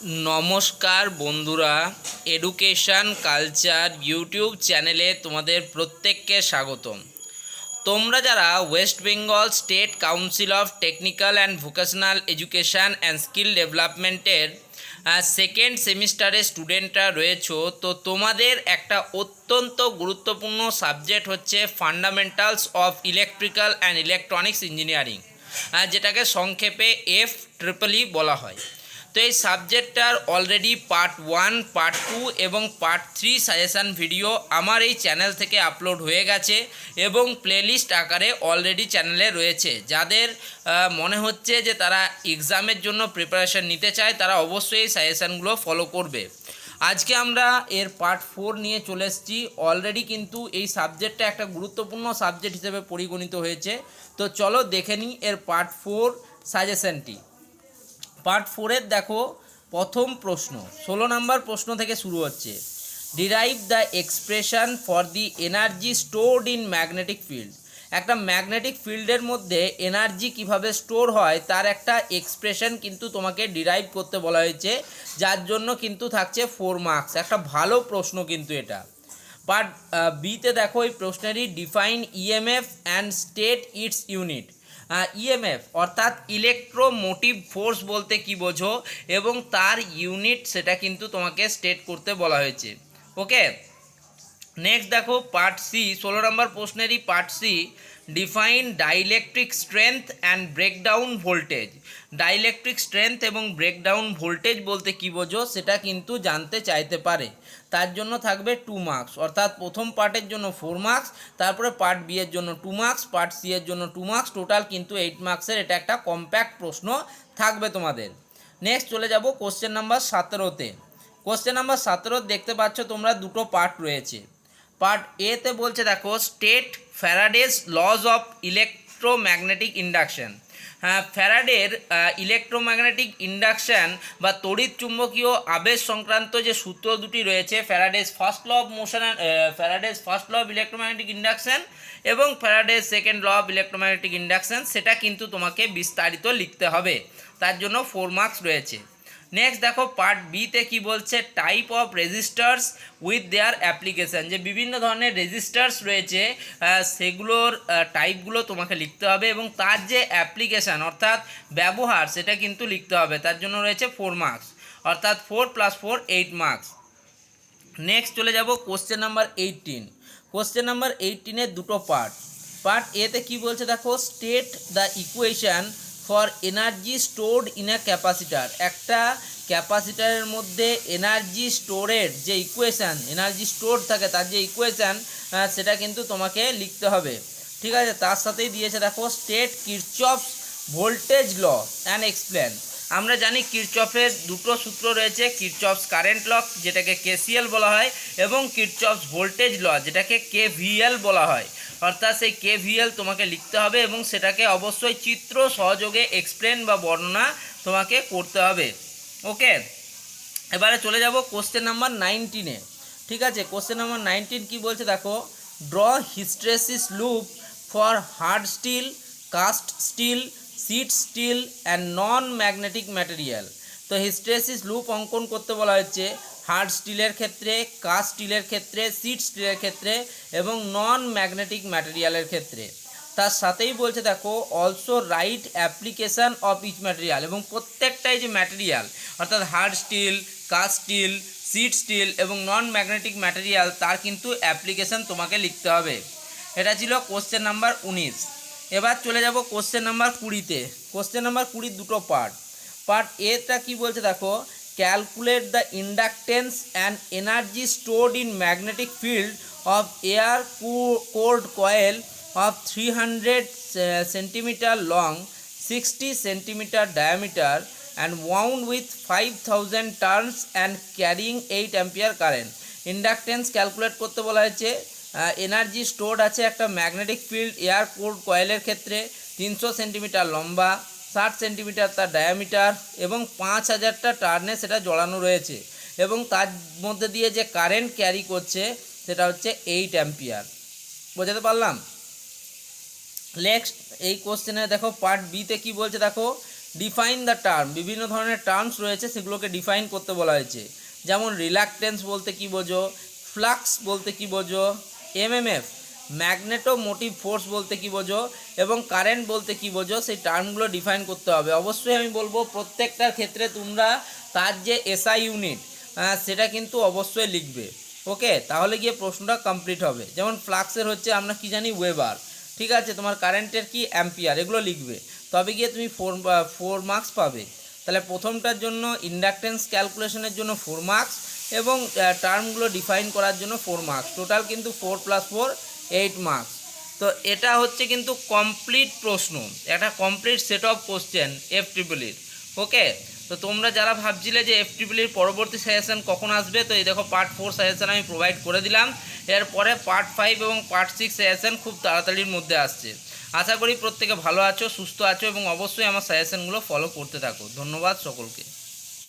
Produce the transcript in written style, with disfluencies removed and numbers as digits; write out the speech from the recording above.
নমস্কার বন্ধুরা, education culture YouTube চ্যানেলে তোমাদের প্রত্যেককে স্বাগতম। তোমরা যারা West Bengal state council of technical and vocational education and skill ডেভেলপমেন্টের সেকেন্ড সেমিস্টারে স্টুডেন্টরা রয়েছো, তো তোমাদের একটা অত্যন্ত গুরুত্বপূর্ণ সাবজেক্ট হচ্ছে fundamentals of electrical and electronics engineering, যেটাকে সংক্ষেপে FEEE বলা হয়। তো এই সাবজেক্টটার অলরেডি পার্ট 1, পার্ট 2 এবং পার্ট 3 সাজেশান ভিডিও আমার এই চ্যানেল থেকে আপলোড হয়ে গেছে এবং প্লেলিস্ট আকারে অলরেডি চ্যানেলে রয়েছে। যাদের মনে হচ্ছে যে তারা এক্সামের জন্য প্রিপারেশান নিতে চায়, তারা অবশ্যই এই সাজেশানগুলো ফলো করবে। আজকে আমরা এর পার্ট 4 নিয়ে চলে এসেছি। অলরেডি কিন্তু এই সাবজেক্টটা একটা গুরুত্বপূর্ণ সাবজেক্ট হিসেবে পরিগণিত হয়েছে। তো চলো দেখে নিই এর পার্ট 4 সাজেশানটি। পার্ট 4-এর দেখো প্রথম প্রশ্ন 16 নম্বর প্রশ্ন থেকে শুরু হচ্ছে। Derive the expression for the energy stored in magnetic field. একটা ম্যাগনেটিক ফিল্ডের মধ্যে এনার্জি কিভাবে স্টোর হয় তার একটা এক্সপ্রেশন কিন্তু তোমাকে ডিরাইভ করতে বলা হয়েছে, যার জন্য কিন্তু থাকছে 4 মার্কস। একটা ভালো প্রশ্ন কিন্তু এটা। পার্ট বিতে দেখো এই প্রশ্নেরই define EMF and state its unit. EMF অর্থাৎ ইলেকট্রোমোটিভ ফোর্স বলতে কি বোঝো এবং তার ইউনিট সেটা কিন্তু তোমাকে স্টেট করতে বলা হয়েছে। ওকে, নেক্সট দেখো পার্ট সি, 16 নম্বর প্রশ্নেরই part C, define dielectric strength and breakdown voltage. Dielectric strength এবং ব্রেকডাউন ভোল্টেজ বলতে কী বোঝো সেটা কিন্তু জানতে চাইতে পারে। তার জন্য থাকবে 2 মার্কস, অর্থাৎ প্রথম পার্টের জন্য 4 মার্কস, তারপরে পার্ট বি এর জন্য 2 মার্কস, পার্ট সি এর জন্য 2 মার্কস, টোটাল কিন্তু 8 মার্কসের এটা একটা কম্প্যাক্ট প্রশ্ন থাকবে তোমাদের। নেক্সট চলে যাব কোশ্চেন নাম্বার 17-তে। কোশ্চেন নাম্বার 17 দেখতে পাচ্ছ তোমরা দুটো পার্ট রয়েছে। পার্ট এতে বলছে দেখো state Faraday's law of electromagnetic induction. হ্যাঁ, ফ্যারাডের ইলেকট্রোম্যাগনেটিক ইন্ডাকশান বা তড়িৎ চুম্বকীয় আবেশ সংক্রান্ত যে সূত্র দুটি রয়েছে, Faraday's first law of motion, Faraday's first law of electromagnetic induction এবং Faraday's second law of electromagnetic induction, সেটা কিন্তু তোমাকে বিস্তারিত লিখতে হবে। তার জন্য 4 মার্কস রয়েছে। নেক্সট দেখো পার্ট বিতে কি বলছে, type of registers with their application. যে বিভিন্ন ধরনের রেজিস্টার্স রয়েছে সেগুলোর টাইপগুলো তোমাকে লিখতে হবে এবং তার যে অ্যাপ্লিকেশান অর্থাৎ ব্যবহার সেটা কিন্তু লিখতে হবে। তার জন্য রয়েছে 4 মার্কস, অর্থাৎ 4 + 4 8 মার্কস। নেক্সট চলে যাব কোশ্চেন নাম্বার 18। কোশ্চেন নাম্বার 18-এর দুটো পার্ট। পার্ট এতে কি বলছে দেখো, state the equation for energy stored in a capacitor. একটা ক্যাপাসিটারের মধ্যে এনার্জি স্টোরের যে ইকুয়েশান, এনার্জি স্টোর থাকে তার যে ইকুয়েশান সেটা কিন্তু তোমাকে লিখতে হবে। ঠিক আছে, তার সাথেই দিয়েছে দেখো state Kirchhoff's voltage law and explain. আমরা জানি কিরচফের দুটো সূত্র রয়েছে, কিরচফস কারেন্ট ল যেটাকে KCL বলা হয় এবং কিরচফস ভোল্টেজ ল যেটাকে KVL বলা হয়। অর্থাৎ সেই KVL তোমাকে লিখতে হবে এবং সেটাকে অবশ্যই চিত্র সহযোগে এক্সপ্লেন বা বর্ণনা তোমাকে করতে হবে। ওকে, এবারে চলে যাব কোশ্চেন নাম্বার 19-এ। ঠিক আছে, কোশ্চেন নাম্বার 19 কি বলছে দেখো, draw hysteresis loop for hard steel, cast steel, sheet steel and non magnetic material. তো হিস্টেরেসিস লুপ অঙ্কন করতে বলা হচ্ছে হার্ড স্টিলের ক্ষেত্রে, কাস্ট স্টিলের ক্ষেত্রে, শিট স্টিলের ক্ষেত্রে এবং নন ম্যাগনেটিক ম্যাটেরিয়ালের ক্ষেত্রে। তার সাথেই বলছে দেখো also write application of each material, এবং প্রত্যেকটাই যে ম্যাটেরিয়াল অর্থাৎ hard steel, cast steel, sheet steel এবং নন ম্যাগনেটিক ম্যাটেরিয়াল তার কিন্তু অ্যাপ্লিকেশান তোমাকে লিখতে হবে। এটা ছিল কোশ্চেন নাম্বার 19। এবার চলে যাব কোশ্চেন নাম্বার 20-তে। কোশ্চেন নাম্বার 20 দুটো পার্ট। পার্ট এটা কি বলছে দেখো, calculate the inductance and energy stored in magnetic field of air cold coil of 300 centimeter long, 60 centimeter diameter and wound with 5000 turns and carrying 8 ampere current. Inductance calculate করতে বলা হয়েছে। Energy stored আছে একটা magnetic field air cold কয়েলের ক্ষেত্রে, 300 centimetre লম্বা, 60 centimetre তার diameter এবং 5000টা টার্নে সেটা জড়ানো রয়েছে এবং তার মধ্যে দিয়ে যে কারেন্ট ক্যারি করছে সেটা হচ্ছে 8 অ্যাম্পিয়ার। বোঝাতে পারলাম? নেক্সট এই কোশ্চেনে দেখো পার্ট বিতে কি বলছে দেখো, ডিফাইন দ্য টার্ম, বিভিন্ন ধরনের টার্মস রয়েছে সেগুলোকে ডিফাইন করতে বলা হয়েছে। যেমন রিল্যাকটেন্স বলতে কী বোঝো, ফ্লাক্স বলতে কী বোঝো, এমএমএফ ম্যাগনেটোমোটিভ ফোর্স বলতে কী বোঝো এবং কারেন্ট বলতে কী বোঝো, সেই টার্মগুলো ডিফাইন করতে হবে। অবশ্যই আমি বলবো প্রত্যেকটার ক্ষেত্রে তোমরা তার যে এসআই ইউনিট সেটা কিন্তু অবশ্যই লিখবে। ওকে, তাহলে গিয়ে প্রশ্নটা কমপ্লিট হবে। যেমন ফ্লাক্সের হচ্ছে আমরা কি জানি ওয়েবার, ঠিক আছে, তোমার কারেন্টের কি অ্যাম্পিয়ার, এগুলো লিখবে, তবে গিয়ে তুমি 4 মার্কস পাবে। তাহলে প্রথমটার জন্য ইন্ডাকটেন্স ক্যালকুলেশনের জন্য 4 মার্কস এবং টার্মগুলো ডিফাইন করার জন্য 4 মার্কস, টোটাল কিন্তু 4 + 4 8 মার্কস। তো এটা হচ্ছে কিন্তু কমপ্লিট প্রশ্ন, একটা কমপ্লিট সেট অফ কোশ্চেন FEEEর। ওকে, তো তোমরা যারা ভাবছিলে যে FEEEর পরবর্তী সাজেশন কখন আসবে, তো এই দেখো পার্ট 4 সাজেশন আমি প্রোভাইড করে দিলাম। এরপরে পার্ট 5 এবং পার্ট 6 সাজেশন খুব তাড়াতাড়ির মধ্যে আসছে। আশা করি প্রত্যেকে ভালো আছো, সুস্থ আছো এবং অবশ্যই আমার সাজেশনগুলো ফলো করতে থাকো। ধন্যবাদ সকলকে।